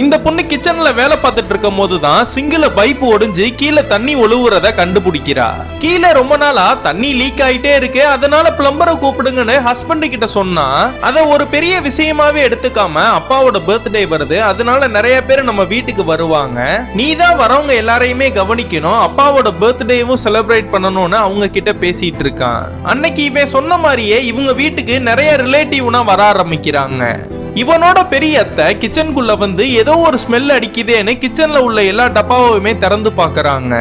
இந்த பொண்ணு கிச்சன்ல வேலை பார்த்துட்டு இருக்கும் போதுதான் சிங்கில பைப் ஒடிஞ்சு கீழே தண்ணி ஒழுவுறத கண்டுபிடிக்கிறா. கீழே ரொம்ப நாளா தண்ணி லீக் ஆயிட்டே இருக்கு, அதனால பிளம்பரை கூப்பிடுங்கன்னு ஹஸ்பண்ட் கிட்ட சொன்னா அத ஒரு பெரிய விஷயமாவே எடுத்துக்காம அப்பாவோட பர்த்டே வருது, அதனால நிறைய பேர் நம்ம வீட்டுக்கு வருவாங்க, நீதான் வரவங்க எல்லாரையுமே கவனிக்கணும், அப்பாவோட பர்த்டேவும் செலிப்ரேட் பண்ணணும்னு அவங்க கிட்ட பேசிட்டு இருக்கான். அன்னைக்கு இவன் சொன்ன மாதிரியே இவங்க வீட்டுக்கு நிறைய ரிலேட்டிவ்னா வர ஆரம்பிக்கிறாங்க. இவனோட பெரிய அத்தை கிச்சனுக்குள்ள வந்து ஏதோ ஒரு ஸ்மெல் அடிக்குதேன்னு கிச்சன்ல உள்ள எல்லா டப்பாவுமே திறந்து பாக்குறாங்க.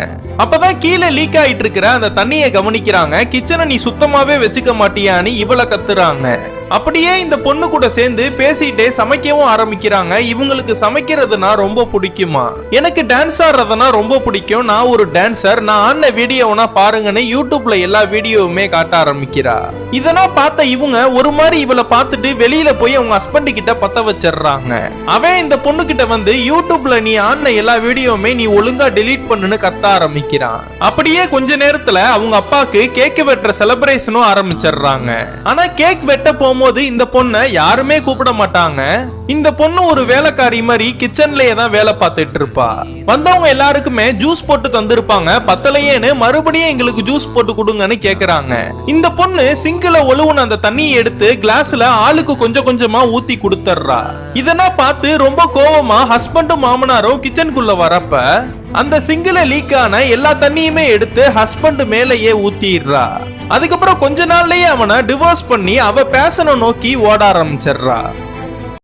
அப்பதான் கீழே லீக் ஆயிட்டு இருக்கிற அந்த தண்ணியை கவனிக்கிறாங்க. கிச்சனை நீ சுத்தமாவே வச்சுக்க மாட்டியான்னு இவளை கத்துறாங்க. அப்படியே இந்த பொண்ணு கூட சேர்ந்து பேசிட்டே சமைக்கவும் ஆரம்பிக்கிறாங்க. இவங்களுக்கு சமைக்கிறதுனா ரொம்ப பிடிக்குமா, எனக்கு டான்ஸ் ஆடுறதுனா ரொம்ப பிடிக்கும், நான் ஒரு டான்சர், நான் ஆடின வீடியோனா பாருங்கன்னு யூடியூப்ல எல்லா வீடியோவுமே காட்ட ஆரம்பிக்கிறா. இதெல்லாம் பார்த்த இவங்க ஒரு மாதிரி இவளை பார்த்துட்டு வெளியில போய் அவங்க ஹஸ்பண்ட் கிட்ட பத்த வச்சிடுறாங்க. அவன் இந்த பொண்ணு கிட்ட வந்து யூடியூப்ல நீ ஆடின எல்லா வீடியோவுமே நீ ஒழுங்கா டெலீட் பண்ணுன்னு கத்த ஆரம்பிக்கிறான். அப்படியே கொஞ்ச நேரத்துல அவங்க அப்பாக்கு கேக் வெட்டுற செலிப்ரேஷனும் ஆரம்பிச்சிடுறாங்க. ஆனா கேக் வெட்ட போகும்போது இந்த பொண்ணை யாருமே கூப்பிட மாட்டாங்க. இந்த பொண்ணு ஒரு வேலைக்காரி மாதிரி கிச்சன்லயே தான் வேலை பார்த்துட்டு இருப்பா. வந்தவங்க எல்லாருக்குமே ஜூஸ் போட்டு தந்திருப்பாங்க, பத்தலையேன்னு மறுபடியும் எங்களுக்கு ஜூஸ் போட்டு கொடுங்கன்னு கேக்குறாங்க. இந்த பொண்ணு சிங்கில ஒழுவுன அந்த தண்ணியை எடுத்து கிளாஸ்ல ஆளுக்கு கொஞ்சம் கொஞ்சமா ஊத்தி கொடுத்துறா. இதெல்லாம் பார்த்து ரொம்ப கோவமா ஹஸ்பண்டும் மாமனாரும் கிச்சனுக்குள்ள வரப்ப அந்த சிங்கில லீக் ஆன எல்லா தண்ணியுமே எடுத்து ஹஸ்பண்ட் மேலேயே ஊத்திடுறா. அதுக்கப்புறம் கொஞ்ச நாள்லயே அவனை டிவோர்ஸ் பண்ணி அவ பேஷனை நோக்கி ஓட ஆரம்பிச்சிடுறா.